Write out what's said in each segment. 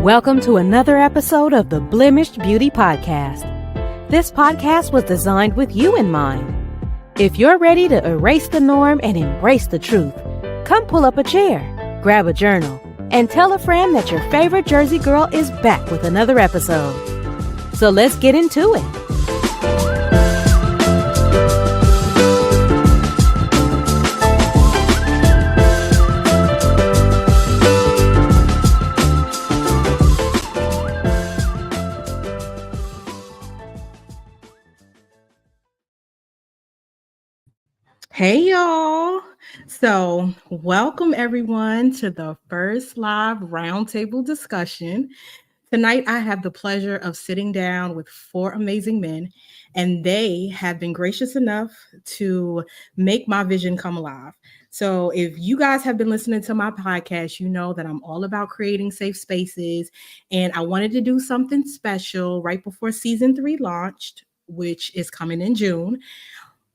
Welcome to another episode of the Blemished Beauty Podcast. This podcast was designed with you in mind. If you're ready to erase the norm and embrace the truth, come pull up a chair, grab a journal, and tell a friend that your favorite Jersey girl is back with another episode. So let's get into it. Hey y'all. So, welcome everyone to the first live roundtable discussion. Tonight, I have the pleasure of sitting down with four amazing men, and they have been gracious enough to make my vision come alive. So, if you guys have been listening to my podcast, you know that I'm all about creating safe spaces, and I wanted to do something special right before season 3 launched, which is coming in June,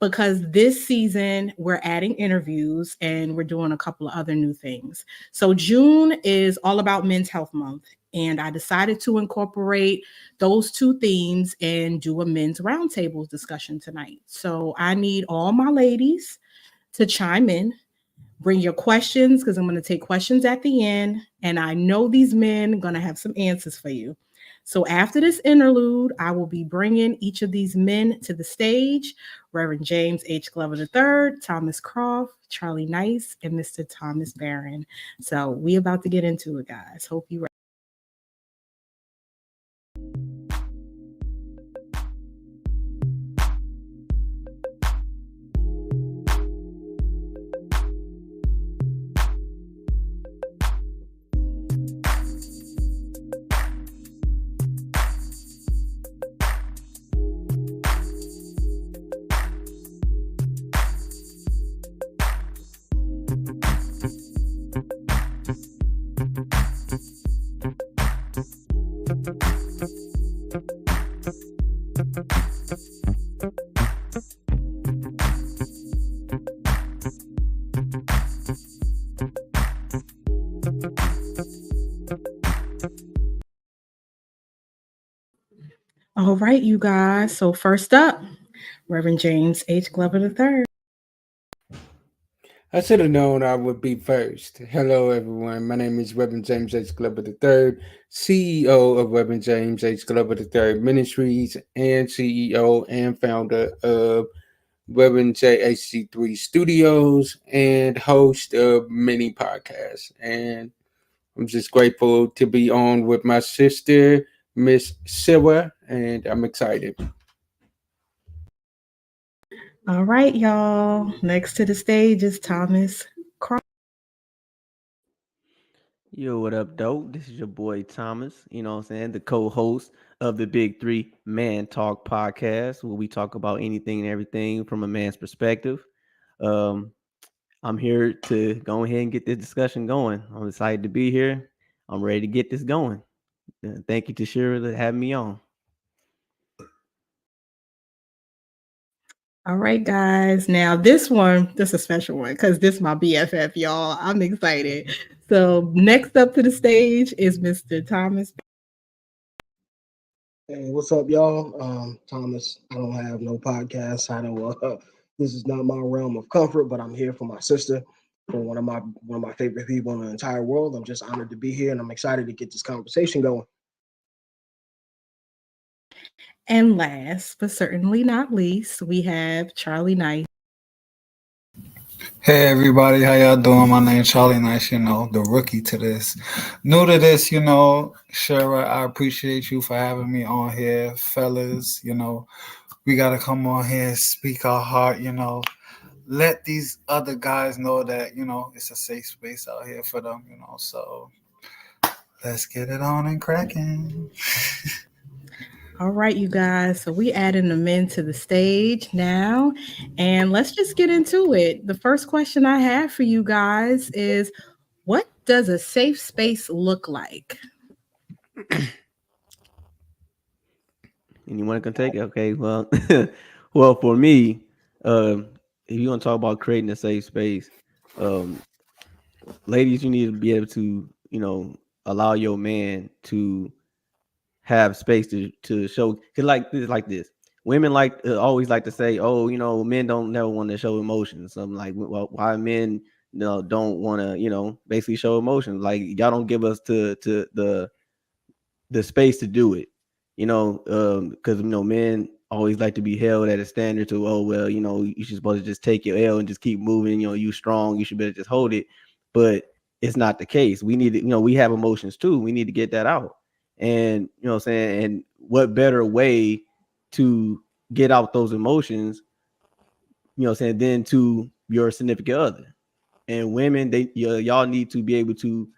because this season we're adding interviews and we're doing a couple of other new things. So June is all about Men's Health Month, and I decided to incorporate those two themes and do a men's roundtable discussion tonight. So I need all my ladies to chime in. Bring your questions because I'm going to take questions at the end, and I know these men are going to have some answers for you. So after this interlude, I will be bringing each of these men to the stage: Reverend James H. Glover III, Thomas Croft, Charlie Nice, and Mr. Thomas Barron. So we about to get into it, guys. Hope you ready. All right, you guys. So first up, Reverend James H. Glover III. I should have known I would be first. Hello, everyone. My name is Reverend James H. Glover III, CEO of Reverend James H. Glover III Ministries, and CEO and founder of Reverend JHC3 Studios, and host of many podcasts. And I'm just grateful to be on with my sister, Miss Sarah, and I'm excited. All right, y'all. Next to the stage is Thomas Croft. Yo, what up, dope? This is your boy Thomas, what I'm saying? The co-host of the Big Three Man Talk podcast, where we talk about anything and everything from a man's perspective. Um, I'm here to go ahead and get this discussion going. I'm excited to be here. I'm ready to get this going. Thank you to Shira for having me on. All right, guys. Now this is a special one because this is my BFF, y'all. I'm excited. So next up to the stage is Mr. Thomas. Hey, what's up, y'all? Thomas. I don't have no podcast. I don't. This is not my realm of comfort, but I'm here for my sister, for one of my favorite people in the entire world. I'm just honored to be here, and I'm excited to get this conversation going. And last but certainly not least, we have Charlie Nice. Hey everybody, how y'all doing? My name's Charlie Nice, the rookie to this. New to this, Shara, I appreciate you for having me on here. Fellas, we gotta come on here and speak our heart, let these other guys know that, it's a safe space out here for them, so let's get it on and cracking. All right, you guys. So we adding the men to the stage now, and let's just get into it. The first question I have for you guys is, what does a safe space look like? Anyone can take it. Okay, well, well, for me, if you want to talk about creating a safe space, ladies, you need to be able to, allow your man to have space to show. Cause like this, women always like to say, oh, men don't never want to show emotions. So I'm like, well, why men don't want to basically show emotions? Like y'all don't give us to the space to do it, because men always like to be held at a standard to, oh well, you should supposed to just take your L and just keep moving. You strong, you should better just hold it. But it's not the case. We need to, we have emotions too. We need to get that out. And what I'm saying, and what better way to get out those emotions, what I'm saying, than to your significant other. And women, y'all need to be able to,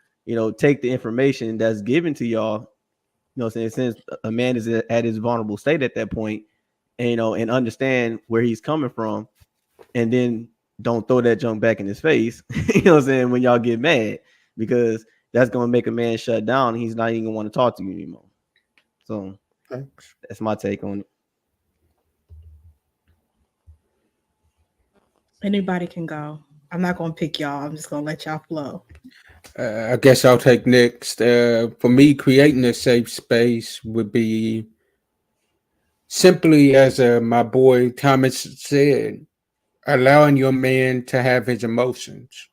take the information that's given to y'all, what I'm saying, since a man is at his vulnerable state at that point, and and understand where he's coming from, and then don't throw that junk back in his face, what I'm saying, when y'all get mad, because that's gonna make a man shut down. And he's not even gonna want to talk to you anymore. So Thanks. that's my take on it. Anybody can go. I'm not going to pick y'all. I'm just going to let y'all flow. I guess I'll take next. For me, creating a safe space would be simply, as my boy Thomas said, allowing your man to have his emotions.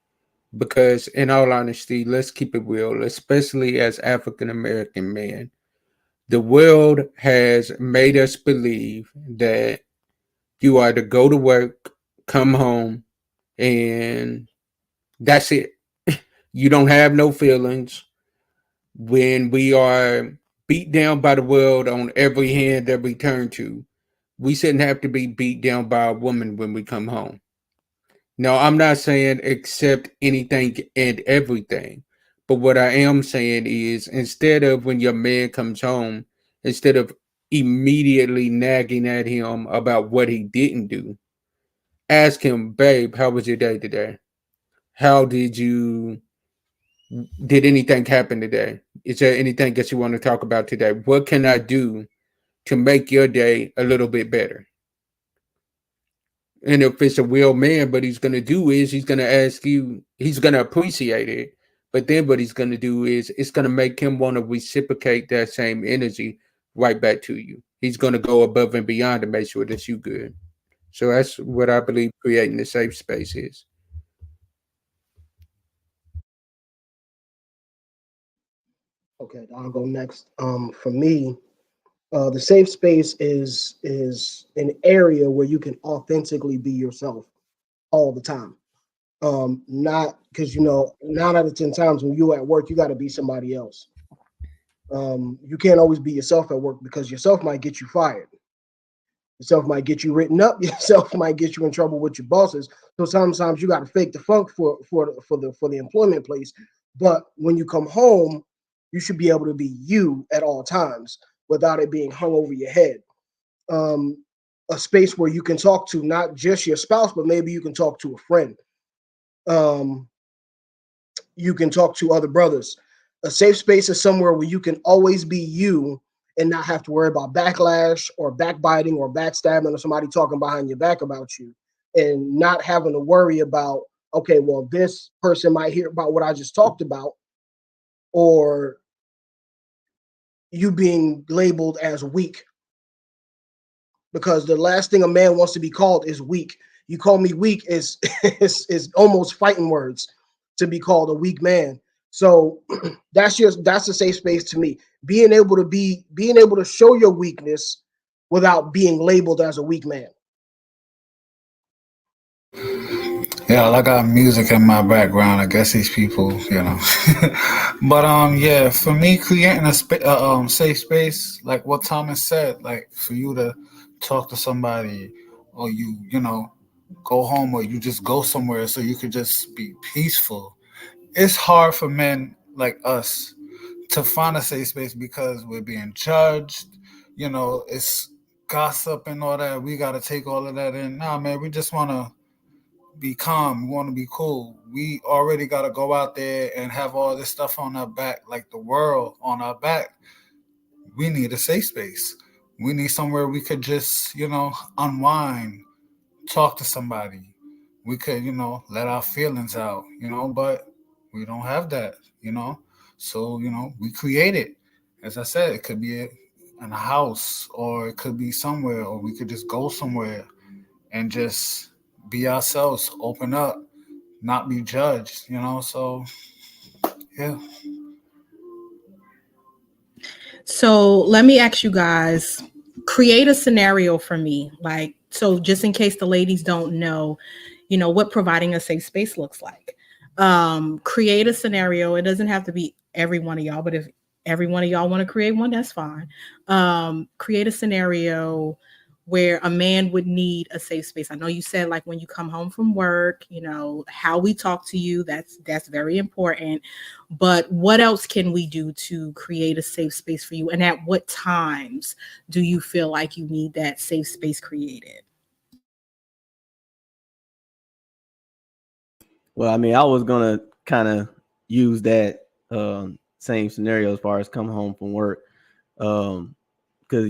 Because, in all honesty, let's keep it real, especially as African American men, the world has made us believe that you are to go to work, come home, and that's it. You don't have no feelings. When we are beat down by the world on every hand that we turn to, we shouldn't have to be beat down by a woman when we come home. No, I'm not saying accept anything and everything. But what I am saying is, instead of when your man comes home, instead of immediately nagging at him about what he didn't do, ask him, babe, how was your day today? How did anything happen today? Is there anything that you want to talk about today? What can I do to make your day a little bit better? And if it's a real man, what he's gonna do is he's gonna ask you, he's gonna appreciate it. But then what he's gonna do is it's gonna make him want to reciprocate that same energy right back to you. He's gonna go above and beyond to make sure that you good. So that's what I believe creating a safe space is. Okay, I'll go next. For me, the safe space is an area where you can authentically be yourself all the time. Not because 9 out of 10 times when you're at work, you got to be somebody else. You can't always be yourself at work because yourself might get you fired. Yourself might get you written up. Yourself might get you in trouble with your bosses. So sometimes you got to fake the funk for the employment place. But when you come home, you should be able to be you at all times without it being hung over your head. Um, a space where you can talk to not just your spouse, but maybe you can talk to a friend. Um, you can talk to other brothers. A safe space is somewhere where you can always be you and not have to worry about backlash or backbiting or backstabbing or somebody talking behind your back about you, and not having to worry about, okay, well, this person might hear about what I just talked about, or you being labeled as weak, because the last thing a man wants to be called is weak. You call me weak is is almost fighting words to be called a weak man. So that's a safe space to me. Being able to show your weakness without being labeled as a weak man. Yeah, I got music in my background. I guess these people, but yeah, for me, creating a safe space, like what Thomas said, like for you to talk to somebody, or you go home, or you just go somewhere so you could just be peaceful. It's hard for men like us to find a safe space because we're being judged. It's gossip and all that. We got to take all of that in. Nah, man, we just want to be calm. We want to be cool. We already got to go out there and have all this stuff on our back, like the world on our back. We need a safe space. We need somewhere we could just, unwind, talk to somebody. We could, let our feelings out, but we don't have that. So, we create it. As I said, it could be in a house, or it could be somewhere, or we could just go somewhere and just be ourselves, open up, not be judged. So, yeah. So let me ask you guys, create a scenario for me. Like, so just in case the ladies don't know, what providing a safe space looks like. Create a scenario. It doesn't have to be every one of y'all, but if every one of y'all want to create one, that's fine. Create a scenario where a man would need a safe space. I know you said like when you come home from work, how we talk to you, that's very important. But what else can we do to create a safe space for you? And at what times do you feel like you need that safe space created? Well, I mean, I was gonna kind of use that same scenario as far as come home from work, because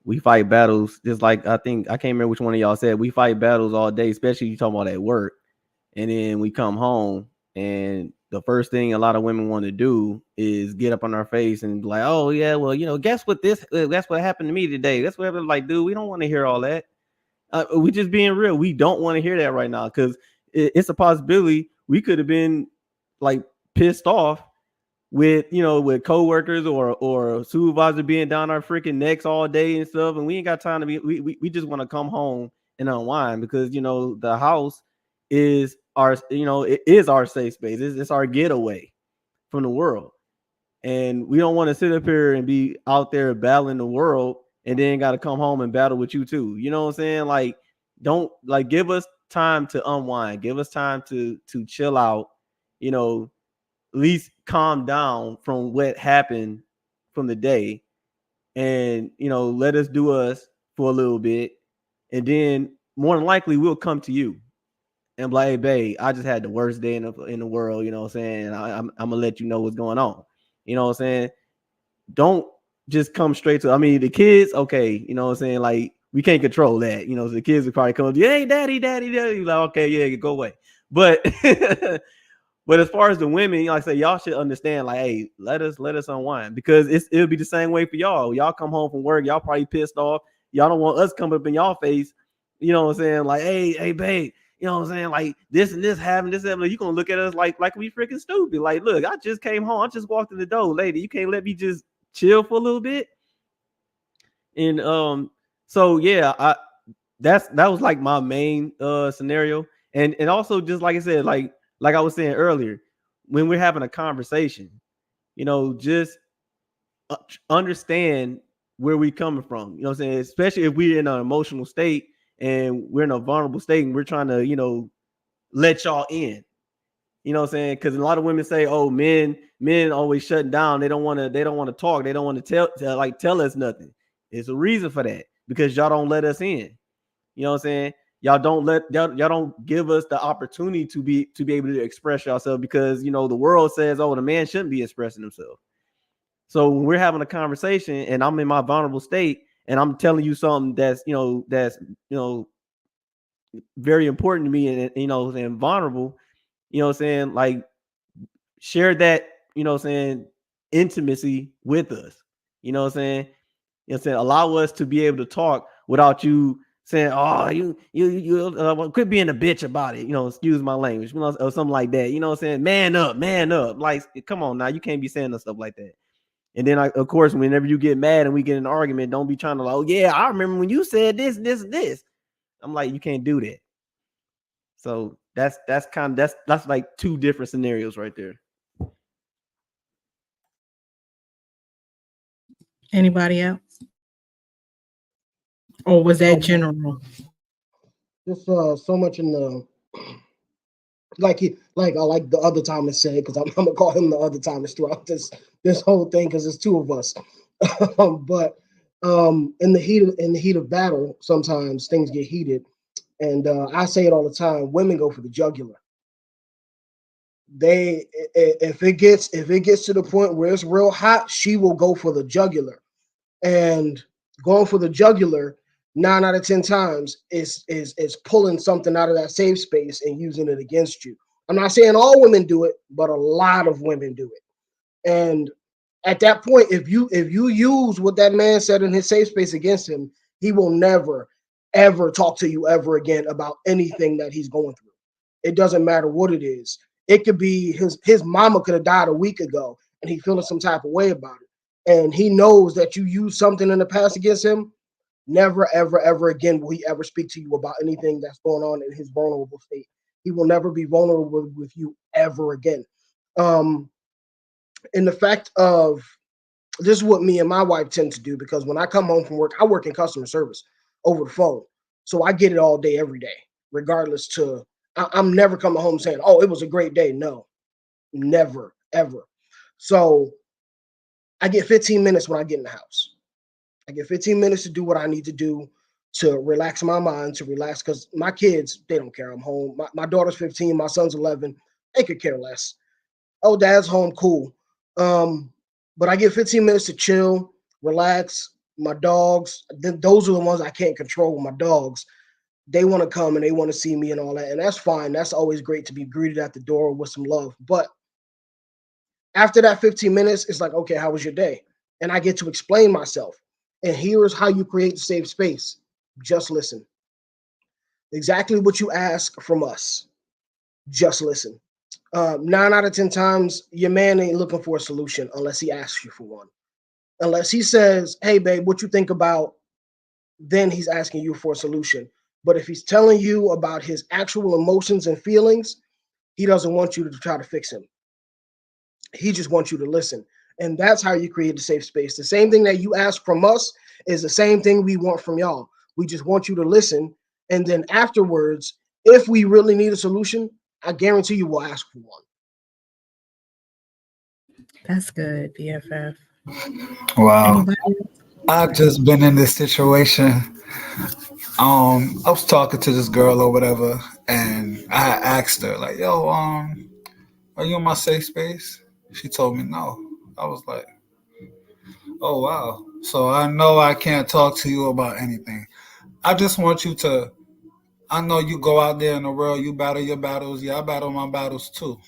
we fight battles just like I can't remember which one of y'all said we fight battles all day, especially you talking about at work, and then we come home and the first thing a lot of women want to do is get up on our face and be like, oh yeah, well guess what that's what happened to me today. That's what happened. Like, dude, we don't want to hear all that. We just being real. We don't want to hear that right now because it's a possibility we could have been like pissed off with with coworkers or supervisor being down our freaking necks all day and stuff, and we ain't got time to be. We just want to come home and unwind because the house is our it is our safe space. It's our getaway from the world, and we don't want to sit up here and be out there battling the world and then got to come home and battle with you too. You know what I'm saying? Like, don't give us time to unwind, give us time to chill out, at least calm down from what happened from the day, and let us do us for a little bit, and then more than likely we'll come to you and be like, hey babe, I just had the worst day in the world, you know what I'm saying? I'm gonna let you know what's going on. You know what I'm saying? Don't just come straight to, I mean, the kids, okay, you know what I'm saying? Like, we can't control that. So the kids will probably come up to you, hey, daddy. Like, okay, yeah, go away. But but as far as the women, like I say, y'all should understand, like, hey, let us unwind, because it'll be the same way for y'all. Y'all come home from work, y'all probably pissed off. Y'all don't want us coming up in y'all face, you know what I'm saying? Like, hey, babe, you know what I'm saying? Like, this and this happened, this happened. You gonna look at us like we freaking stupid. Like, look, I just came home, I just walked in the door, lady. You can't let me just chill for a little bit. And so yeah, that was like my main scenario. And also, just like I said, like I was saying earlier, when we're having a conversation, just understand where we coming from. You know what I'm saying? Especially if we're in an emotional state and we're in a vulnerable state and we're trying to, let y'all in. You know what I'm saying? Because a lot of women say, "Oh, men always shutting down. They don't want to talk. They don't want to tell us nothing." It's a reason for that, because y'all don't let us in. You know what I'm saying? Y'all don't give us the opportunity to be able to express yourself, because the world says, "Oh, the man shouldn't be expressing himself." So when we're having a conversation and I'm in my vulnerable state and I'm telling you something that's very important to me, and vulnerable, you know what I'm saying? Like, share that, intimacy with us. You know what I'm saying? You know what I'm saying? Allow us to be able to talk without you saying, "Oh, you quit being a bitch about it." Excuse my language, or something like that. You know what I'm saying? Man up, man up. Like, come on now, you can't be saying stuff like that. And then, of course, whenever you get mad and we get in an argument, don't be trying to, like, "Oh yeah, I remember when you said this." I'm like, you can't do that. So that's like two different scenarios right there. Anybody else? Or was that general? Just so much in the like I like the other Thomas said, because I'm gonna call him the other Thomas throughout this whole thing, because there's two of us. But in the heat of battle, sometimes things get heated, and I say it all the time. Women go for the jugular. If it gets to the point where it's real hot, she will go for the jugular, and going for the jugular 9 out of 10 times is pulling something out of that safe space and using it against you. I'm not saying all women do it, but a lot of women do it. And at that point, if you use what that man said in his safe space against him, he will never ever talk to you ever again about anything that he's going through. It doesn't matter what it is. It could be his mama could have died a week ago and he feeling some type of way about it. And he knows that you used something in the past against him. Never, ever, ever again will he ever speak to you about anything that's going on in his vulnerable state. He will never be vulnerable with you ever again. Um, in the fact of this is what me and my wife tend to do because when I come home from work, I work in customer service over the phone. So I get it all day, every day, regardless to I'm never coming home saying, oh, it was a great day. No, never, ever. So I get 15 minutes when I get in the house. I get 15 minutes to do what I need to do to relax my mind, to relax because my kids, they don't care I'm home. My daughter's 15, my son's 11. They could care less. Oh, dad's home, cool. Um, but I get 15 minutes to chill, relax. My dogs, those are the ones I can't control. My dogs, they want to come and they want to see me and all that. And that's fine. That's always great to be greeted at the door with some love. But after that 15 minutes, it's like, okay, how was your day? And I get to explain myself. And here's how you create the safe space. Just listen. Exactly what you ask from us. Just listen. 9 out of 10 times, your man ain't looking for a solution unless he asks you for one. Unless he says, hey, babe, what you think about? Then he's asking you for a solution. But if he's telling you about his actual emotions and feelings, he doesn't want you to try to fix him. He just wants you to listen. And that's how you create a safe space. The same thing that you ask from us is the same thing we want from y'all. We just want you to listen. And then afterwards, if we really need a solution, I guarantee you we'll ask for one. That's good, BFF. Wow. Anybody else? I've just been in this situation. I was talking to this girl or whatever, and I asked her, like, yo, are you in my safe space? She told me no. I was like, oh wow. So I know I can't talk to you about anything. I just want you to I know you go out there in the world, you battle your battles. Yeah, I battle my battles too.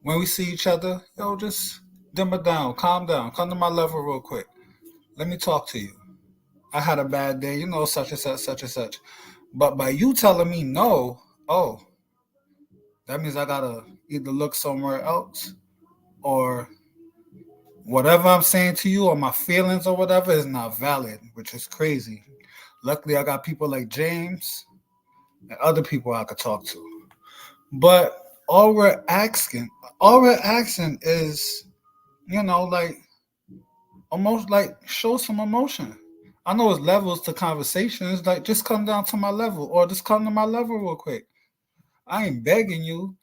When we see each other, yo, just dimmer down, calm down, come to my level real quick. Let me talk to you. I had a bad day, such and such, such and such. But by you telling me no, oh, that means I gotta either look somewhere else or whatever I'm saying to you or my feelings or whatever is not valid, which is crazy. Luckily, I got people like James and other people I could talk to. But all we're asking is, like almost like show some emotion. I know it's levels to conversations. Like just come down to my level or just come to my level real quick. I ain't begging you.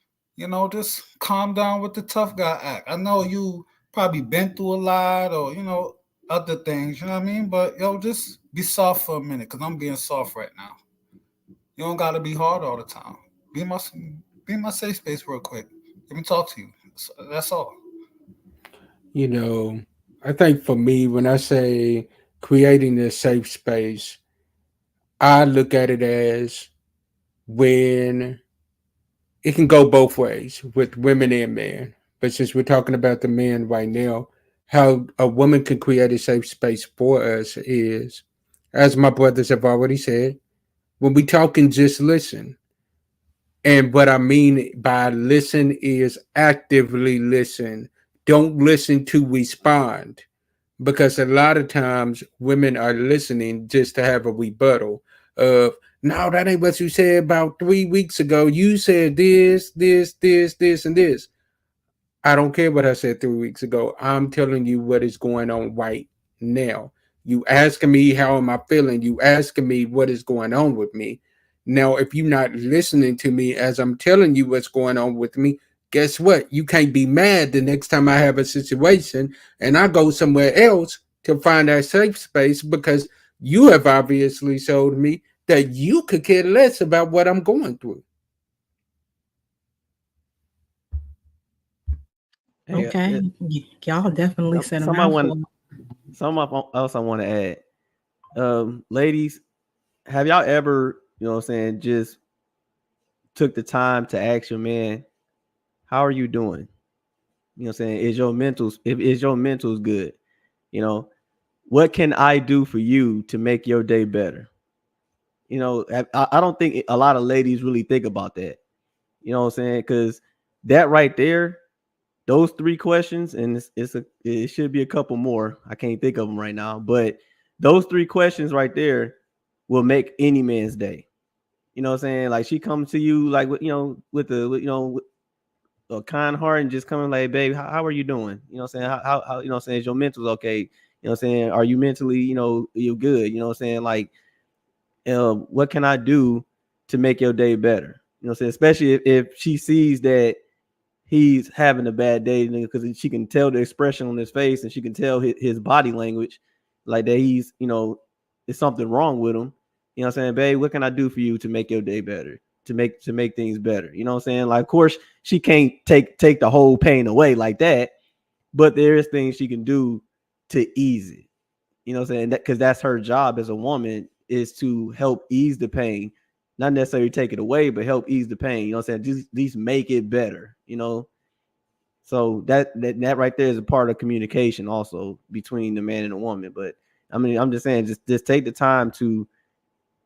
Just calm down with the tough guy act. I know you probably been through a lot or, other things, you know what I mean? But yo, just be soft for a minute because I'm being soft right now. You don't gotta be hard all the time. Be my be in my safe space real quick. Let me talk to you. That's all. You know, I think for me, when I say creating a safe space, I look at it as when it can go both ways with women and men. But since we're talking about the men right now, how a woman can create a safe space for us is, as my brothers have already said, when we talk and just listen. And what I mean by listen is actively listen. Don't listen to respond. Because a lot of times women are listening just to have a rebuttal of, no, that ain't what you said about 3 weeks ago. You said this, and this. I don't care what I said 3 weeks ago. I'm telling you what is going on right now. You asking me how am I feeling? You asking me what is going on with me. Now, if you're not listening to me as I'm telling you what's going on with me, guess what? You can't be mad the next time I have a situation and I go somewhere else to find that safe space because you have obviously showed me that you could care less about what I'm going through. Hey, Okay. Y'all definitely said a some I want, mouthful. else I want to add. Ladies, have y'all ever, just took the time to ask your man, how are you doing? You know what I'm saying? Is your mentals good? You know, what can I do for you to make your day better? You know, I don't think a lot of ladies really think about that. You know what I'm saying? Because that right there, those three questions, and it should be a couple more. I can't think of them right now, but those three questions right there will make any man's day. You know what I'm saying? Like she comes to you like with a kind heart and just coming like, babe, how are you doing? You know what I'm saying? How you know what I'm saying? Is your mental's okay? You know what I'm saying? Are you mentally, you good? You know what I'm saying? Like, what can I do to make your day better? You know what I'm saying? Especially if she sees that he's having a bad day, because she can tell the expression on his face and she can tell his body language, like that he's, there's something wrong with him. You know what I'm saying? Babe, what can I do for you to make your day better? To make things better. You know what I'm saying? Like, of course, she can't take the whole pain away like that, but there is things she can do to ease it. You know what I'm saying? Because that's her job as a woman, is to help ease the pain, not necessarily take it away, but help ease the pain. You know what I'm saying? Just make it better. So that right there is a part of communication also between the man and the woman. But I mean, I'm just saying, just take the time to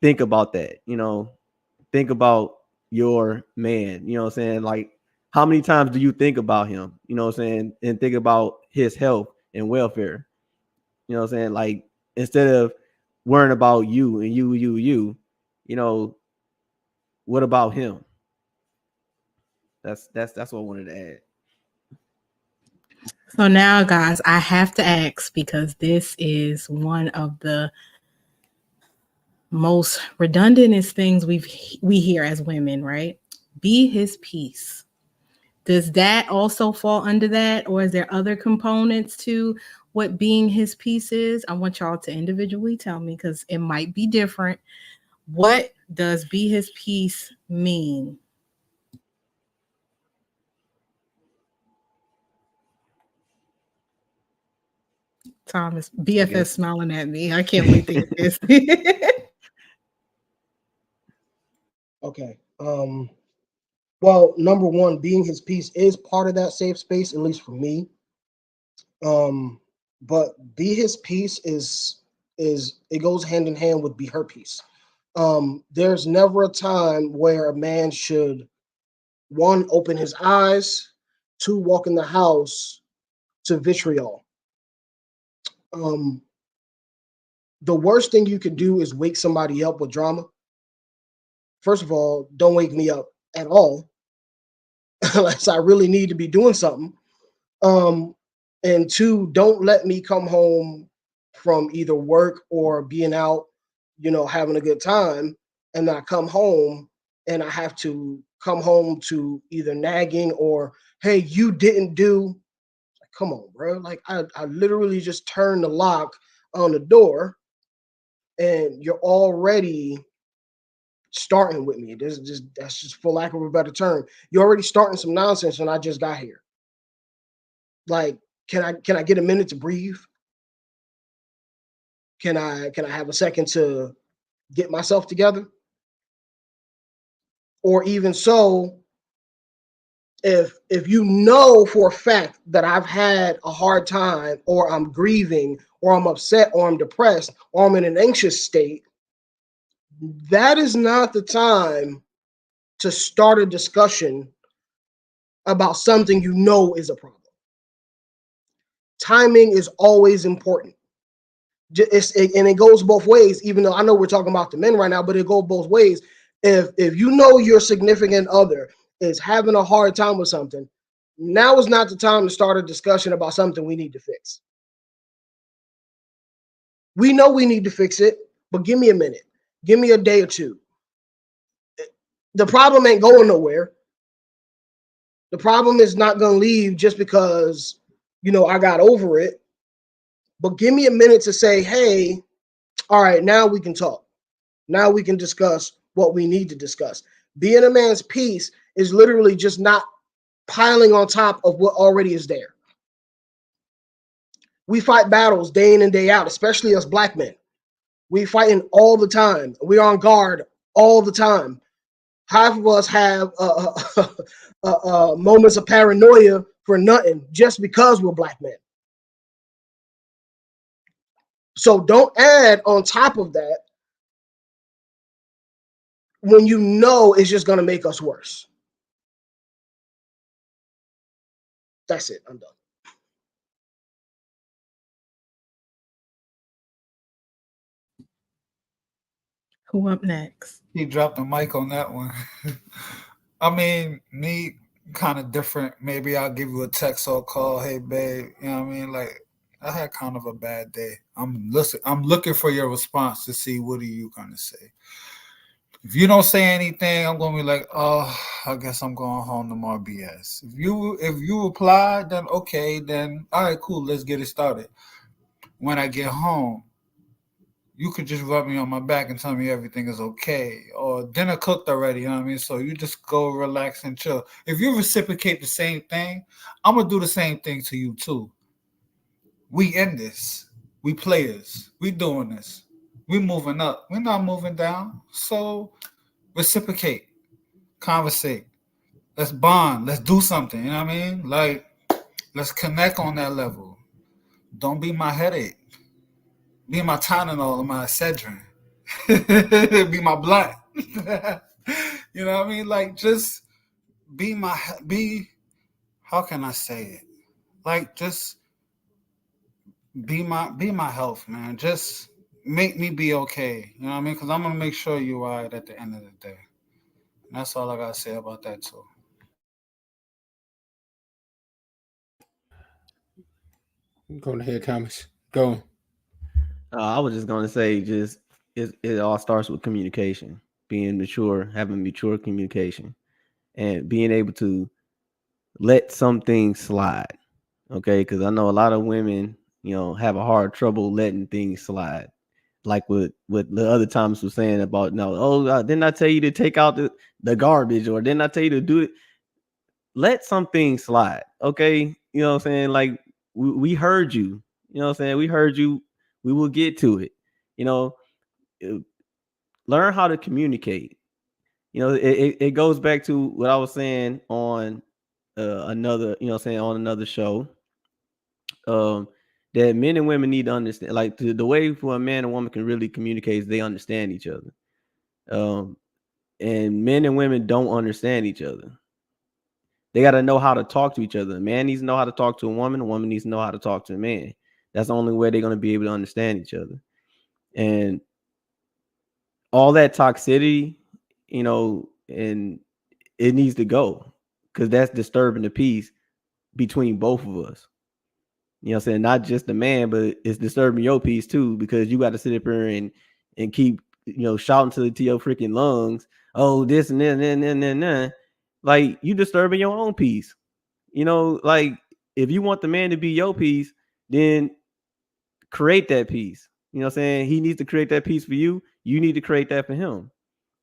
think about that. Think about your man. You know what I'm saying? Like, how many times do you think about him? You know what I'm saying? And think about his health and welfare. You know what I'm saying? Like, instead of worrying about you and you know, what about him? That's what I wanted to add. So now, guys, I have to ask, because this is one of the most redundantest things we hear as women, right? Be his peace. Does that also fall under that, or is there other components to what being his peace is? I want y'all to individually tell me, because it might be different. What does be his peace mean? Thomas, BFS smiling at me. I can't wait to hear this. Okay. Well, number one, being his peace is part of that safe space, at least for me. But be his peace is it goes hand in hand with be her peace. There's never a time where a man should, one, open his eyes, two, walk in the house to vitriol. The worst thing you could do is wake somebody up with drama. First of all, don't wake me up at all, unless I really need to be doing something. And two, don't let me come home from either work or being out, having a good time, and I come home and I have to come home to either nagging or, hey, you didn't do. Come on, bro. Like I literally just turned the lock on the door and you're already starting with me. That's just for lack of a better term. You're already starting some nonsense and I just got here. Like, can I get a minute to breathe? Can I have a second to get myself together? Or even so, if you know for a fact that I've had a hard time, or I'm grieving, or I'm upset, or I'm depressed, or I'm in an anxious state, that is not the time to start a discussion about something you know is a problem. Timing is always important. And it goes both ways, even though I know we're talking about the men right now, but it goes both ways. If you know your significant other is having a hard time with something, now is not the time to start a discussion about something we need to fix. We know we need to fix it, but give me a minute. Give me a day or two. The problem ain't going nowhere. The problem is not going to leave just because, I got over it. But give me a minute to say, hey, all right, now we can talk. Now we can discuss what we need to discuss. Being a man's peace is literally just not piling on top of what already is there. We fight battles day in and day out, especially us black men. We fighting all the time. We're on guard all the time. Half of us have moments of paranoia for nothing just because we're black men. So don't add on top of that when you know it's just going to make us worse. That's it. I'm done. Who up next? He dropped the mic on that one. I mean, me kind of different. Maybe I'll give you a text or a call. Hey, babe. You know what I mean? Like, I had kind of a bad day. I'm looking for your response to see what are you gonna say. If you don't say anything, I'm gonna be like, oh, I guess I'm going home to more BS. If you reply, then okay, then all right, cool, let's get it started. When I get home, you could just rub me on my back and tell me everything is okay. Or dinner cooked already, you know what I mean? So you just go relax and chill. If you reciprocate the same thing, I'm gonna do the same thing to you too. We in this. We players. We doing this. We moving up. We're not moving down. So reciprocate. Conversate. Let's bond. Let's do something. You know what I mean? Like, let's connect on that level. Don't be my headache. Be my Tylenol or my Excedrin. Be my blunt. You know what I mean? Like, just be. How can I say it? Like, just be my health, man. Just make me be okay. You know what I mean? Because I'm gonna make sure you're all right at the end of the day. And that's all I gotta say about that too. Go ahead, Thomas. Go. I was just gonna say, just it all starts with communication, being mature, having mature communication, and being able to let some things slide. Okay, because I know a lot of women, have a hard trouble letting things slide. Like what the other Thomas was saying about, no, didn't I tell you to take out the garbage, or didn't I tell you to do it? Let some things slide. Okay, you know what I'm saying? Like, we heard you. You know what I'm saying? We heard you. We will get to it. You know, uh, learn how to communicate. It goes back to what I was saying on another, on another show. Um, that men and women need to understand, like, the way for a man and woman can really communicate is they understand each other. Um, and men and women don't understand each other. They got to know how to talk to each other. A man needs to know how to talk to a woman. A woman needs to know how to talk to a man. That's the only way they're going to be able to understand each other. And all that toxicity, and it needs to go, because that's disturbing the peace between both of us. You know what I'm saying? Not just the man, but it's disturbing your peace too, because you got to sit up here and keep, shouting to your freaking lungs, oh, this and then. Like, you disturbing your own peace. Like, if you want the man to be your peace, then create that peace. You know what I'm saying? He needs to create that peace for you. You need to create that for him.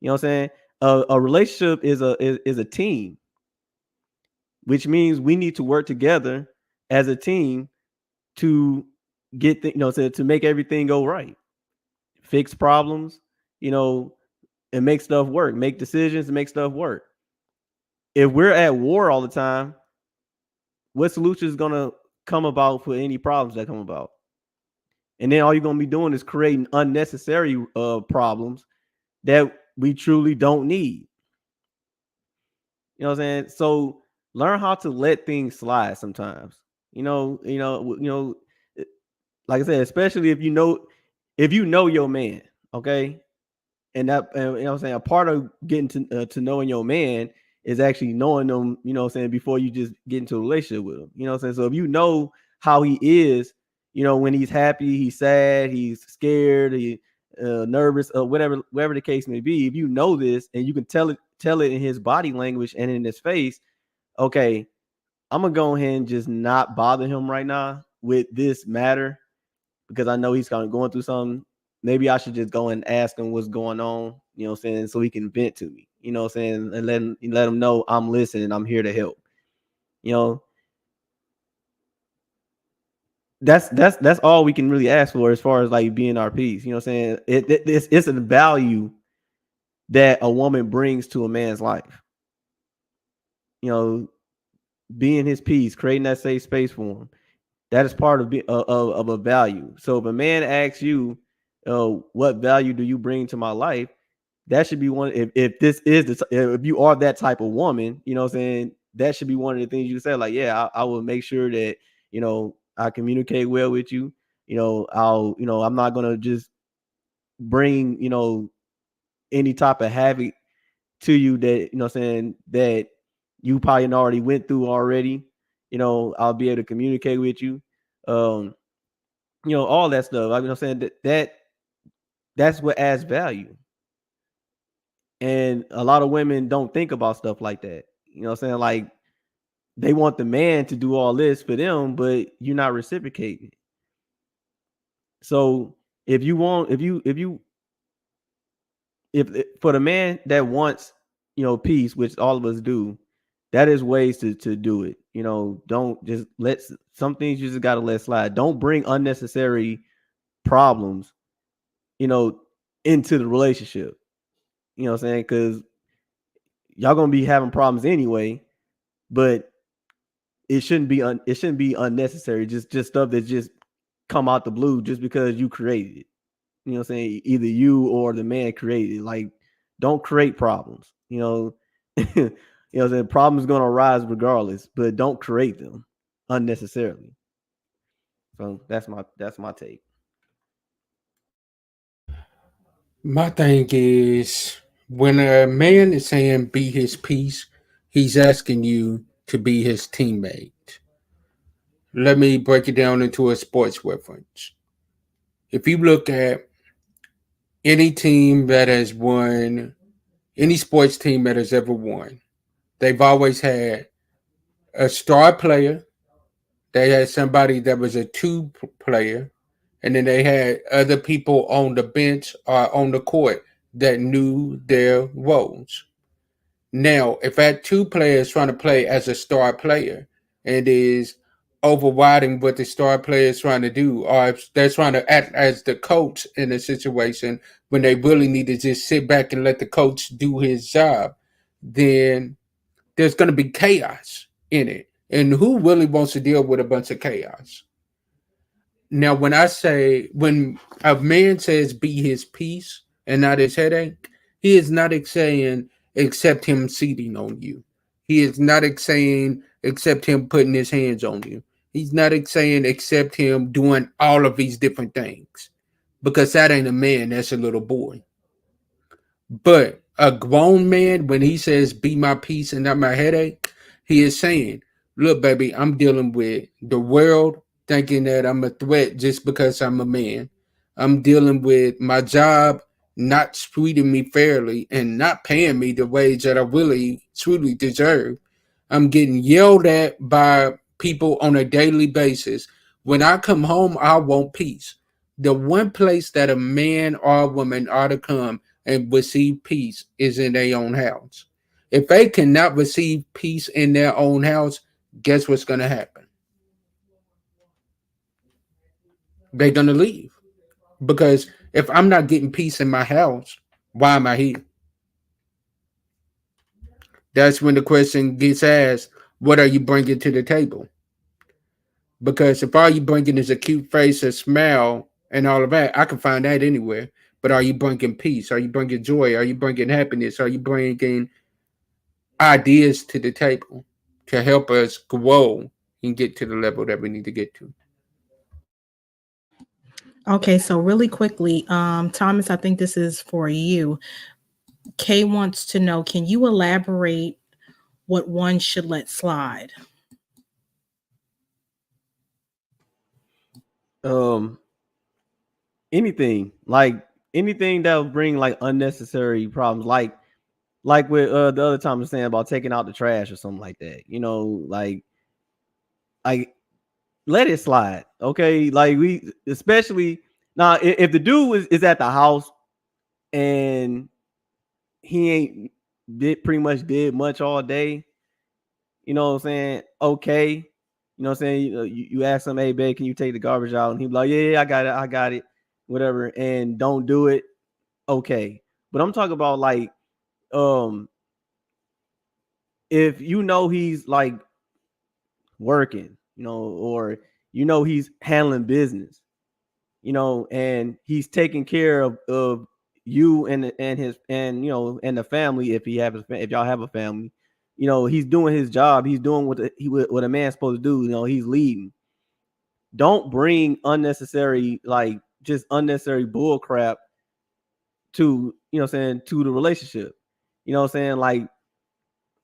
You know what I'm saying? A relationship is a team, which means we need to work together as a team to get to make everything go right, fix problems, and make stuff work, make decisions and make stuff work. If we're at war all the time, what solution is going to come about for any problems that come about? And then all you're going to be doing is creating unnecessary problems that we truly don't need. You know what I'm saying? So learn how to let things slide sometimes. Like I said, especially if you know your man, okay? And that, I'm saying, a part of getting to knowing your man is actually knowing them, before you just get into a relationship with him. You know what I'm saying? So if you know how he is, when he's happy, he's sad, he's scared, he nervous, whatever the case may be, if you know this and you can tell it in his body language and in his face, okay, I'm gonna go ahead and just not bother him right now with this matter, because I know he's kind of going through something. Maybe I should just go and ask him what's going on, so he can vent to me, and let him know I'm listening, I'm here to help. That's all we can really ask for as far as like being our peace. It's a value that a woman brings to a man's life. Being his peace, creating that safe space for him. That is part of a value. So if a man asks you, what value do you bring to my life? That should be one. If this is if you are that type of woman, what I'm saying, that should be one of the things you say. Like, yeah, I will make sure that I communicate well with you. I'm not gonna just bring any type of havoc to you that what I'm saying, that you probably already went through already. I'll be able to communicate with you. Um, all that stuff. What I'm saying, that's what adds value. And a lot of women don't think about stuff like that. What I'm saying? Like, they want the man to do all this for them, but you're not reciprocating. So if you want, if for the man that wants, peace, which all of us do, that is ways to do it. Don't just let some things you just got to let slide. Don't bring unnecessary problems, into the relationship. You know what I'm saying? Because y'all gonna be having problems anyway, but it shouldn't be unnecessary. Just stuff that just come out the blue just because you created it. You know what I'm saying? Either you or the man created it. Like, don't create problems. What I'm saying? Problems gonna arise regardless, but don't create them unnecessarily. So that's my take. My thing is, when a man is saying be his peace, he's asking you to be his teammate. Let me break it down into a sports reference. If you look at any team that has won, any sports team that has ever won, they've always had a star player. They had somebody that was a two player, and then they had other people on the bench or on the court that knew their roles. Now, if that two players trying to play as a star player and is overriding what the star player is trying to do, or if they're trying to act as the coach in a situation when they really need to just sit back and let the coach do his job, then there's going to be chaos in it. And who really wants to deal with a bunch of chaos? Now, when a man says be his peace and not his headache, he is not saying accept him seating on you. He is not saying accept him putting his hands on you. He's not saying accept him doing all of these different things, because that ain't a man, that's a little boy. But a grown man, when he says be my peace and not my headache, he is saying, look, baby, I'm dealing with the world thinking that I'm a threat just because I'm a man. I'm dealing with my job not treating me fairly and not paying me the wage that I really truly deserve. I'm getting yelled at by people on a daily basis. When I come home, I want peace. The one place that a man or a woman ought to come and receive peace is in their own house. If they cannot receive peace in their own house, guess what's going to happen? They're going to leave. Because if I'm not getting peace in my house, why am I here? That's when the question gets asked, what are you bringing to the table? Because if all you bringing is a cute face, a smile, and all of that, I can find that anywhere. But are you bringing peace? Are you bringing joy? Are you bringing happiness? Are you bringing ideas to the table to help us grow and get to the level that we need to get to? Okay, so really quickly, Thomas, I think this is for you. Kay wants to know, can you elaborate what one should let slide? Anything that will bring like unnecessary problems, like with the other time I was saying about taking out the trash or something like that. Like let it slide. Okay. Like, we, especially now, if the dude is at the house and he ain't pretty much did much all day, you know what I'm saying? Okay. You know what I'm saying? You ask him, hey, babe, can you take the garbage out? And he'll be like, yeah, I got it, whatever. And don't do it. Okay. But I'm talking about, like, um if you know he's like working, or he's handling business, and he's taking care of you and his and the family, if y'all have a family, he's doing his job, he's doing what a man's supposed to do, he's leading. Don't bring unnecessary, like just unnecessary bull crap to to the relationship. Like,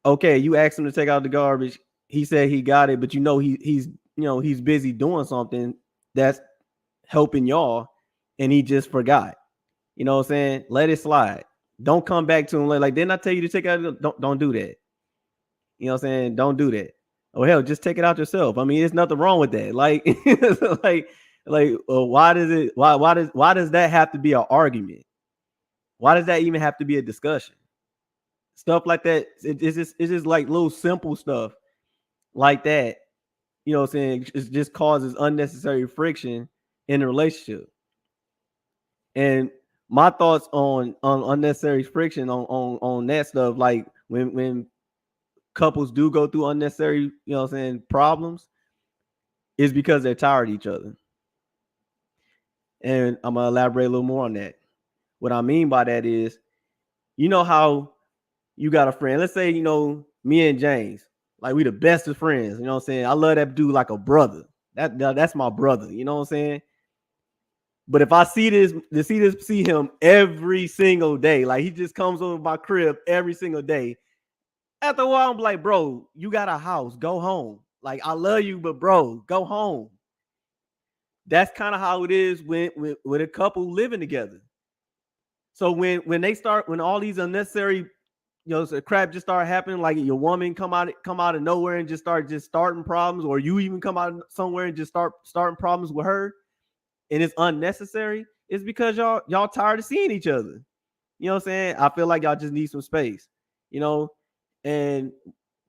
okay, you asked him to take out the garbage, he said he got it, but he's busy doing something that's helping y'all, and he just forgot. Let it slide. Don't come back to him like, didn't I tell you to take it out? Don't do that. Don't do that. Oh hell, just take it out yourself. I mean, there's nothing wrong with that. Like, why does that have to be an argument? Why does that even have to be a discussion? Stuff like that. It's just like little simple stuff like that. It just causes unnecessary friction in the relationship. And my thoughts on unnecessary friction on that stuff, like when couples do go through unnecessary, problems, is because they're tired of each other. And I'm gonna elaborate a little more on that. What I mean by that is, how you got a friend. Let's say, me and James, like we the best of friends. I love that dude like a brother. That's my brother. You know what I'm saying? But if I see him every single day, like he just comes over my crib every single day, after a while, I'm like, bro, you got a house, go home. Like, I love you, but bro, go home. That's kind of how it is with a couple living together. So when all these unnecessary, crap just start happening, like your woman come out of nowhere and just starting problems, or you even come out somewhere and just starting problems with her, and it's unnecessary, it's because y'all tired of seeing each other. You know what I'm saying? I feel like y'all just need some space, and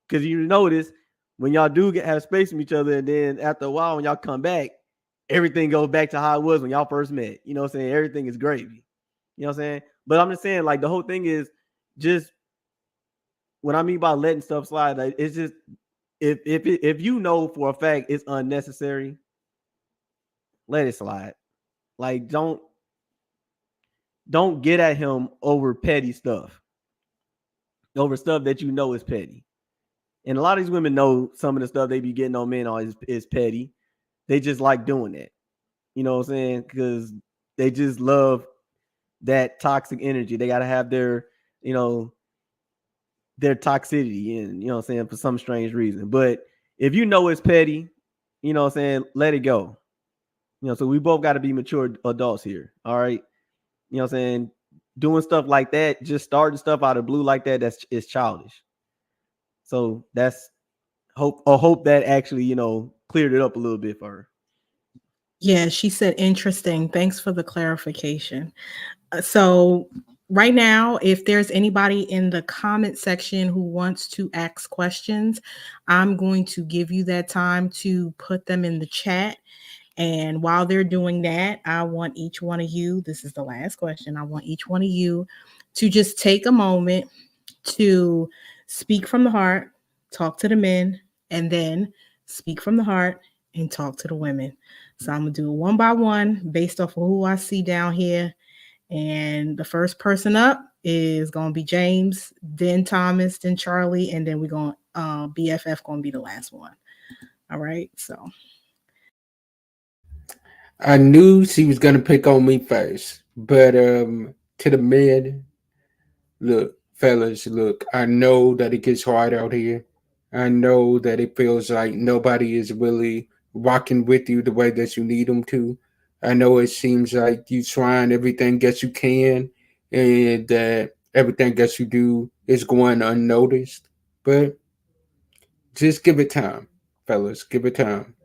because you notice when y'all do have space from each other, and then after a while when y'all come back, everything goes back to how it was when y'all first met. You know what I'm saying? Everything is gravy. You know what I'm saying? But I'm just saying, like, the whole thing is just what I mean by letting stuff slide. Like, it's just if you know for a fact it's unnecessary, let it slide. Like, don't get at him over petty stuff, over stuff that you know is petty. And a lot of these women know some of the stuff they be getting on men on is petty. They just like doing that. You know what I'm saying? Because they just love that toxic energy. They got to have their toxicity, and what I'm saying, for some strange reason. But if you know it's petty, what I'm saying, let it go. So we both got to be mature adults here. All right. What I'm saying? Doing stuff like that, just starting stuff out of blue like that, is childish. So that's hope that actually, cleared it up a little bit for her. Yeah, she said interesting. Thanks for the clarification. So right now, if there's anybody in the comment section who wants to ask questions, I'm going to give you that time to put them in the chat. And while they're doing that, I want each one of you, this is the last question, I want each one of you to just take a moment to speak from the heart, talk to the men, and then speak from the heart and talk to the women. So I'm going to do it one by one based off of who I see down here. And the first person up is going to be James, then Thomas, then Charlie, and then we're going BFF going to be the last one. All right. So I knew she was gonna pick on me first, but to the men, look, fellas, look, I know that it gets hard out here. I know that it feels like nobody is really rocking with you the way that you need them to. I know it seems like you trying everything that you can, and that everything that you do is going unnoticed. But just give it time, fellas, give it time.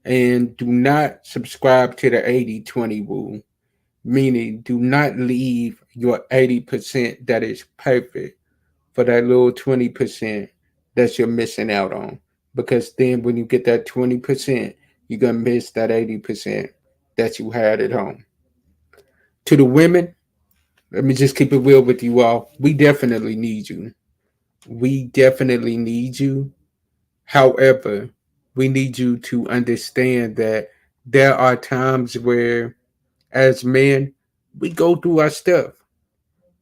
And do not subscribe to the 80-20 rule, meaning do not leave your 80% that is perfect for that little 20% that you're missing out on. Because then when you get that 20%, you're going to miss that 80% that you had at home. To the women, Let me just keep it real with you all. We definitely need you. We definitely need you. However, we need you to understand that there are times where, as men, we go through our stuff,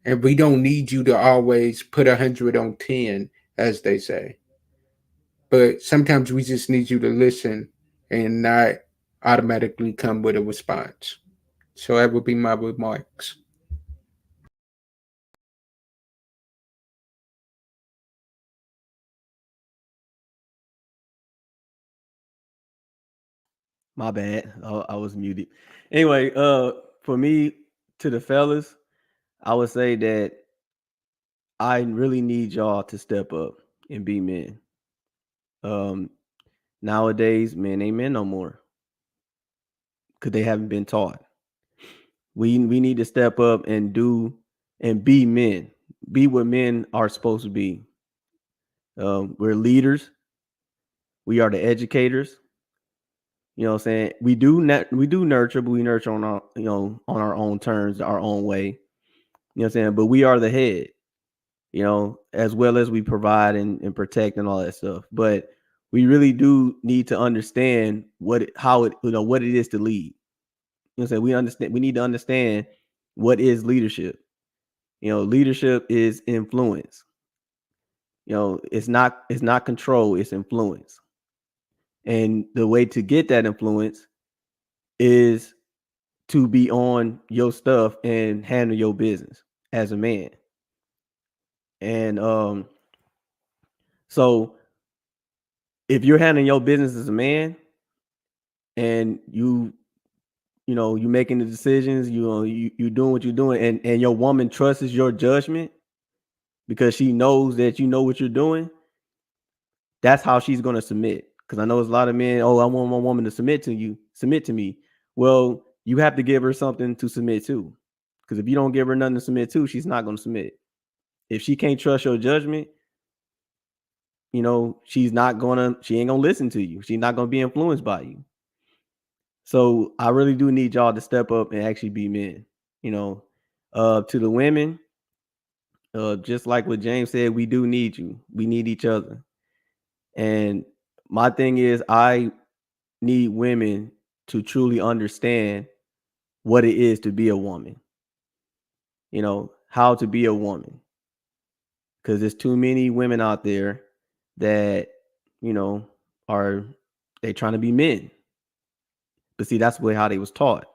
and we don't need you to always put 100 on 10, as they say. But sometimes we just need you to listen and not automatically come with a response. So that would be my remarks. My bad. I was muted. Anyway, for me, to the fellas, I would say that I really need y'all to step up and be men. Um, Nowadays, men ain't men no more because they haven't been taught. We need to step up and do and be men. Be what men are supposed to be. We're leaders. We are the educators. You know what I'm saying? We do nurture, but we nurture on our on our own terms, our own way. You know what I'm saying? But we are the head, as well as we provide and protect and all that stuff. But we really do need to understand how it, what it is to lead. You know what I'm saying? We need to understand what is leadership. Leadership is influence. It's not control, it's influence. And the way to get that influence is to be on your stuff and handle your business as a man. And so if you're handling your business as a man and you making the decisions, you doing what you're doing, and your woman trusts your judgment because she knows that you know what you're doing, that's how she's going to submit. Because I know there's a lot of men, oh, I want my woman to submit to me. Well, you have to give her something to submit to. Because if you don't give her nothing to submit to, she's not going to submit. If she can't trust your judgment, she ain't gonna listen to you. She's not gonna be influenced by you. So I really do need y'all to step up and actually be men. To the women, just like what James said, we do need you. We need each other. And my thing is, I need women to truly understand what it is to be a woman. How to be a woman. Because there's too many women out there that, are they trying to be men. But see, that's how they was taught.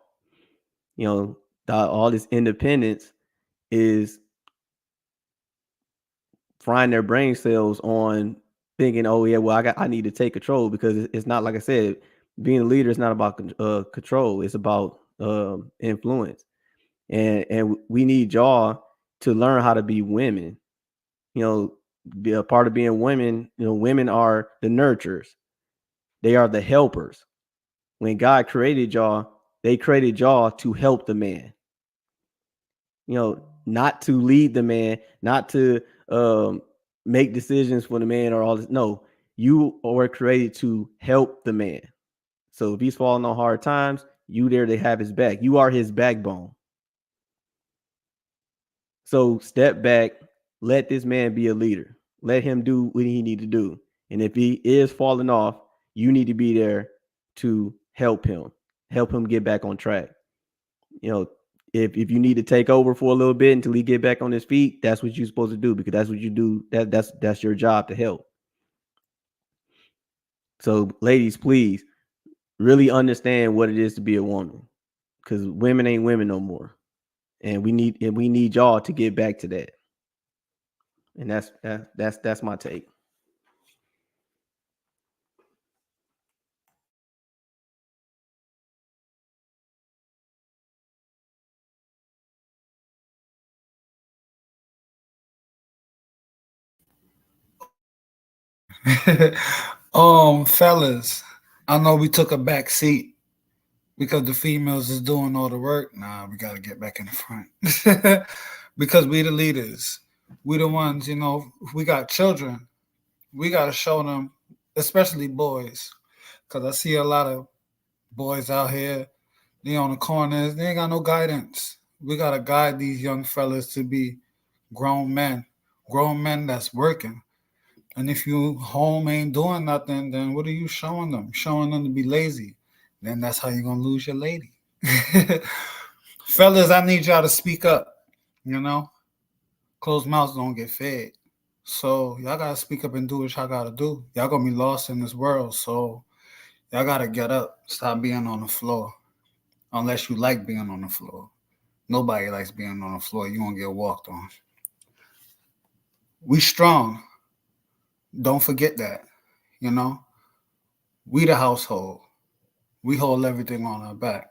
All this independence is frying their brain cells on thinking, oh yeah, well I need to take control, because it's not, like I said, being a leader is not about control. It's about influence, and we need y'all to learn how to be women. Be a part of being women. Women are the nurturers. They are the helpers. When God created y'all, they created y'all to help the man. Not to lead the man, not to make decisions for the man or all this. No, you were created to help the man. So if he's falling on hard times, you there to have his back. You are his backbone. So step back, let this man be a leader. Let him do what he need to do. And if he is falling off, you need to be there to help him get back on track. If you need to take over for a little bit until he get back on his feet, that's what you're supposed to do, because that's what you do. That's your job, to help. So ladies, please really understand what it is to be a woman, because women ain't women no more. And we need y'all to get back to that. And that's my take. Fellas, I know we took a back seat because the females is doing all the work. Nah, we gotta get back in the front. Because we the leaders. We the ones, we got children. We gotta show them, especially boys. Cause I see a lot of boys out here, they on the corners, they ain't got no guidance. We gotta guide these young fellas to be grown men that's working. And if you home ain't doing nothing, then what are you showing them? Showing them to be lazy. Then that's how you're gonna lose your lady. Fellas, I need y'all to speak up. You know, closed mouths don't get fed. So y'all gotta speak up and do what y'all gotta do. Y'all gonna be lost in this world. So y'all gotta get up. Stop being on the floor. Unless you like being on the floor. Nobody likes being on the floor. You gonna get walked on. We strong. Don't forget that. You know, we the household. We hold everything on our back.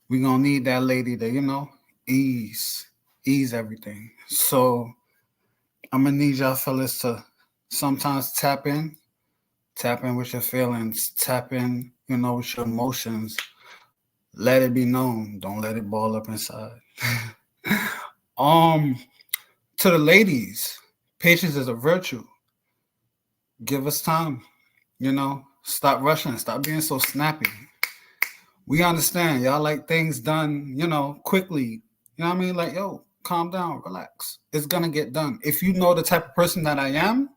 We gonna need that lady to, ease everything. So I'm gonna need y'all fellas to sometimes tap in with your feelings, tap in, with your emotions. Let it be known. Don't let it ball up inside. um, to the ladies, patience is a virtue. Give us time. Stop rushing. Stop being so snappy. We understand y'all like things done, quickly. You know what I mean? Like, yo, calm down, relax. It's gonna get done. If you know the type of person that I am,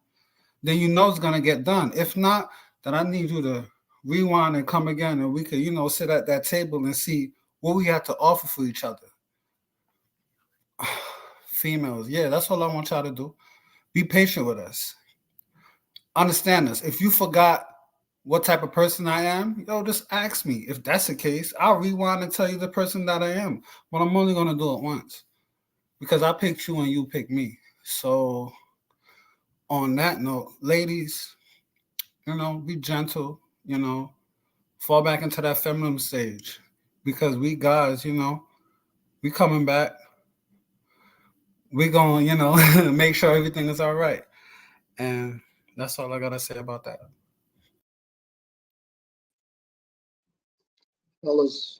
then you know it's gonna get done. If not, then I need you to rewind and come again, and we could, sit at that table and see what we have to offer for each other. Females, yeah, that's all I want y'all to do. Be patient with us. Understand us. If you forgot what type of person I am, just ask me. If that's the case, I'll rewind and tell you the person that I am. But I'm only gonna do it once because I picked you and you picked me. So on that note, ladies, be gentle, fall back into that feminine stage because we guys, we coming back. We going, make sure everything is all right. And that's all I got to say about that. Fellas,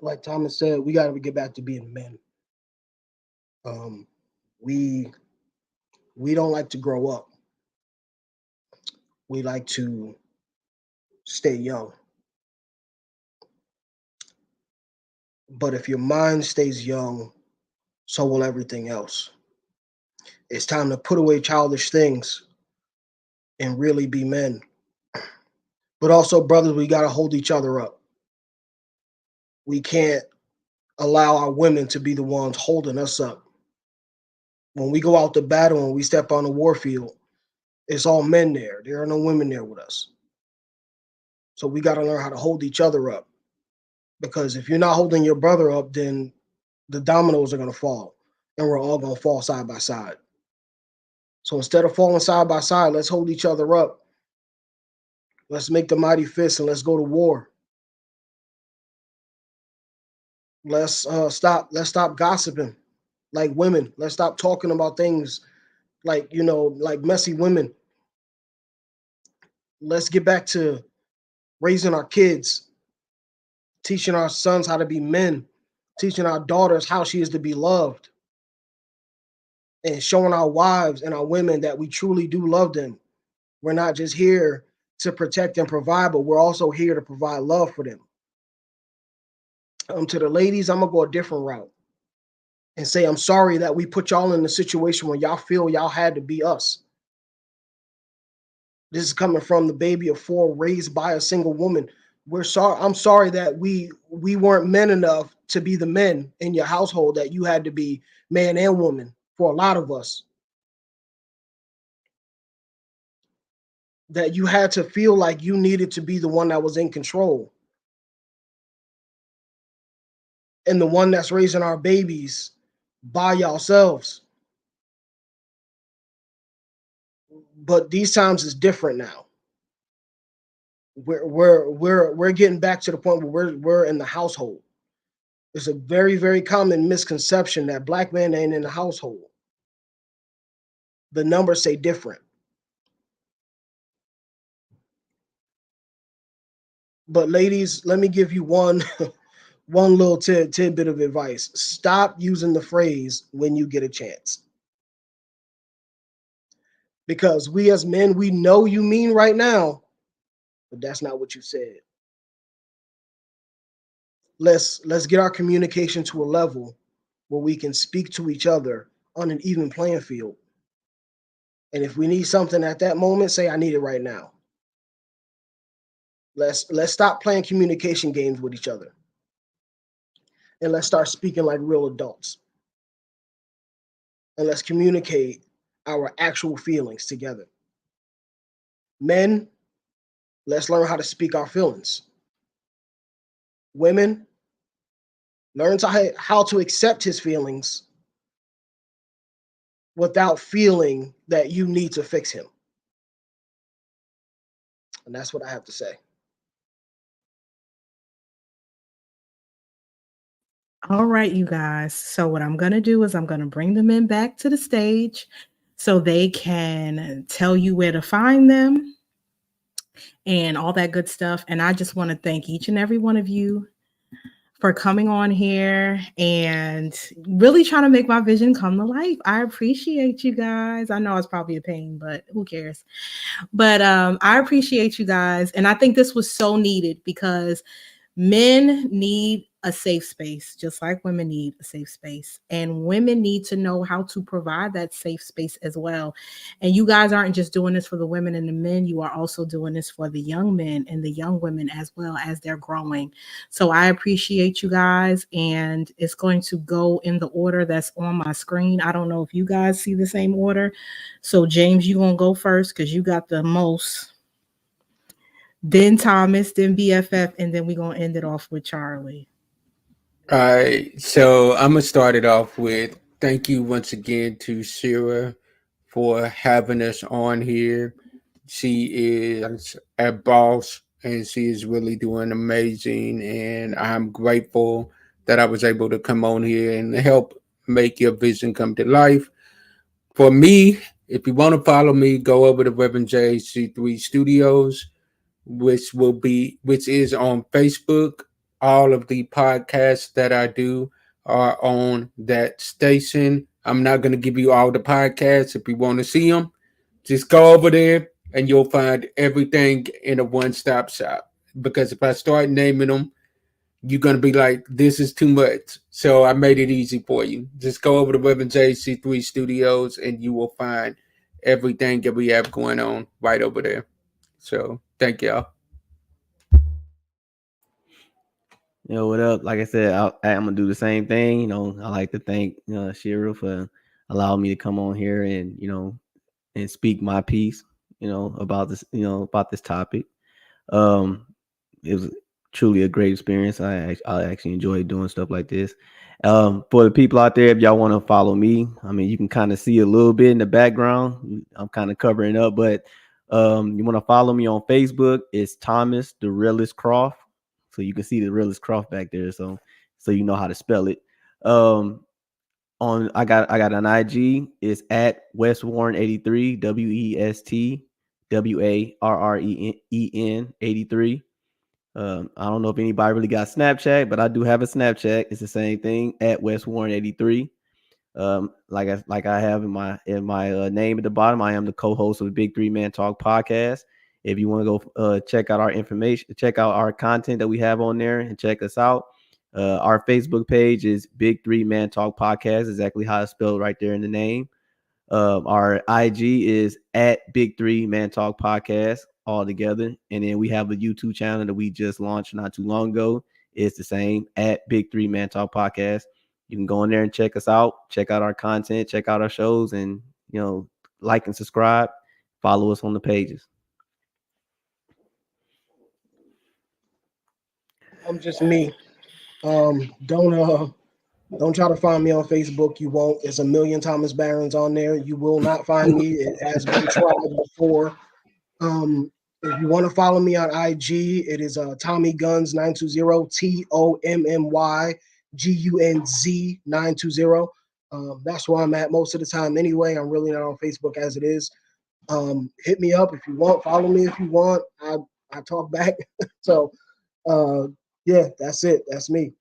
like Thomas said, we got to get back to being men. We don't like to grow up. We like to stay young. But if your mind stays young, so will everything else. It's time to put away childish things and really be men. But also, brothers, we got to hold each other up. We can't allow our women to be the ones holding us up. When we go out to battle and we step on the war field, it's all men there. There are no women there with us. So we got to learn how to hold each other up. Because if you're not holding your brother up, then the dominoes are going to fall. And we're all going to fall side by side. So instead of falling side by side, let's hold each other up. Let's make the mighty fist and let's go to war. Let's stop gossiping like women. Let's stop talking about things like messy women. Let's get back to raising our kids, teaching our sons how to be men, teaching our daughters how she is to be loved, and showing our wives and our women that we truly do love them. We're not just here to protect and provide, but we're also here to provide love for them. To the ladies, I'm gonna go a different route and say I'm sorry that we put y'all in a situation where y'all feel y'all had to be us. This is coming from the baby of 4 raised by a single woman. We're sorry. I'm sorry that we weren't men enough to be the men in your household, that you had to be man and woman for a lot of us. That you had to feel like you needed to be the one that was in control. And the one that's raising our babies by yourselves. But these times is different now. We're getting back to the point where we're in the household. It's a very, very common misconception that black men ain't in the household. The numbers say different. But ladies, let me give you one little tidbit of advice. Stop using the phrase "when you get a chance." Because we as men, we know you mean right now, but that's not what you said. let's get our communication to a level where we can speak to each other on an even playing field. And if we need something at that moment, say I need it right now. Let's stop playing communication games with each other. And let's start speaking like real adults. And let's communicate our actual feelings together. Men, let's learn how to speak our feelings. Women, learn how to accept his feelings without feeling that you need to fix him. And that's what I have to say. All right, you guys. So, what I'm going to do is I'm going to bring the men back to the stage so they can tell you where to find them and all that good stuff. And I just want to thank each and every one of you for coming on here and really trying to make my vision come to life. I appreciate you guys. I know it's probably a pain, but who cares? But I appreciate you guys. And I think this was so needed because men need a safe space, just like women need a safe space. And women need to know how to provide that safe space as well. And you guys aren't just doing this for the women and the men, you are also doing this for the young men and the young women as well as they're growing. So I appreciate you guys. And it's going to go in the order that's on my screen. I don't know if you guys see the same order. So, James, you're going to go first because you got the most. Then Thomas, then BFF, and then we're going to end it off with Charlie. All right, so I'm gonna start it off with thank you once again to Sarah for having us on here. She is a boss and she is really doing amazing, and I'm grateful that I was able to come on here and help make your vision come to life. For me, if you want to follow me, go over to Reverend JC3 Studios, which is on Facebook. All of the podcasts that I do are on that station. I'm not going to give you all the podcasts. If you want to see them, just go over there and you'll find everything in a one-stop shop. Because if I start naming them, you're going to be like, this is too much. So I made it easy for you. Just go over to Reverend JC3 Studios and you will find everything that we have going on right over there. So thank y'all. What up? Like I said, I'm gonna do the same thing. I like to thank Shira for allowing me to come on here and and speak my piece. About this. About this topic. Um, it was truly a great experience. I actually enjoy doing stuff like this. For the people out there, if y'all want to follow me, I mean, you can kind of see a little bit in the background. I'm kind of covering up, but you want to follow me on Facebook? It's Thomas the Realist Croft. So you can see the Realist Croft back there. So you know how to spell it. I got an IG. It's at West Warren 83, WESTWARREN 83. I don't know if anybody really got Snapchat, but I do have a Snapchat. It's the same thing at West Warren 83. Like I have in my name at the bottom, I am the co-host of the Big Three Man Talk podcast. If you want to go check out our information, check out our content that we have on there, and check us out. Our Facebook page is Big Three Man Talk podcast, exactly how it's spelled right there in the name. Our IG is at Big Three Man Talk Podcast all together. And then we have a YouTube channel that we just launched not too long ago. It's the same at Big Three Man Talk Podcast. You can go in there and check us out, check out our content, check out our shows, and like and subscribe. Follow us on the pages. I'm just me. Don't try to find me on Facebook. You won't. It's a million Thomas Barons on there. You will not find me. It has been tried before. If you want to follow me on IG, it is Tommy Guns 920 TOMMY GUNZ 920. That's where I'm at most of the time. Anyway, I'm really not on Facebook as it is. Hit me up if you want. Follow me if you want. I talk back. So yeah, that's it. That's me.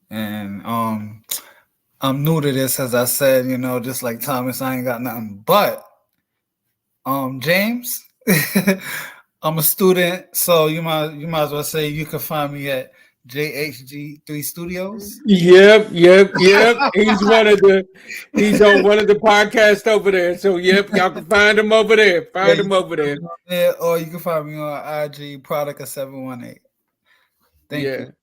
And I'm new to this, as I said, just like Thomas, I ain't got nothing but James. I'm a student, so you might as well say you can find me at JHG3 Studios. Yep. He's on one of the podcasts over there. So yep, y'all can find him over there. Find him over there. Yeah, or you can find me on IG Prodica 718. Thank you.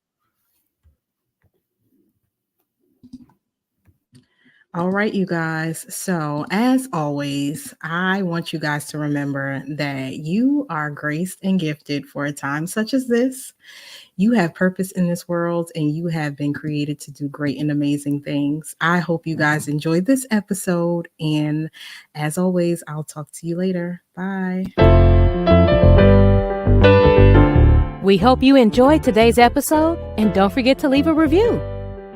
All right, you guys. So, as always, I want you guys to remember that you are graced and gifted for a time such as this. You have purpose in this world and you have been created to do great and amazing things. I hope you guys enjoyed this episode. And as always, I'll talk to you later. Bye. We hope you enjoyed today's episode, and don't forget to leave a review.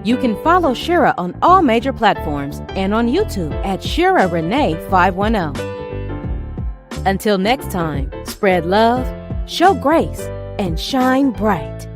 You can follow Shira on all major platforms and on YouTube at Shira Renee 510. Until next time, spread love, show grace, and shine bright.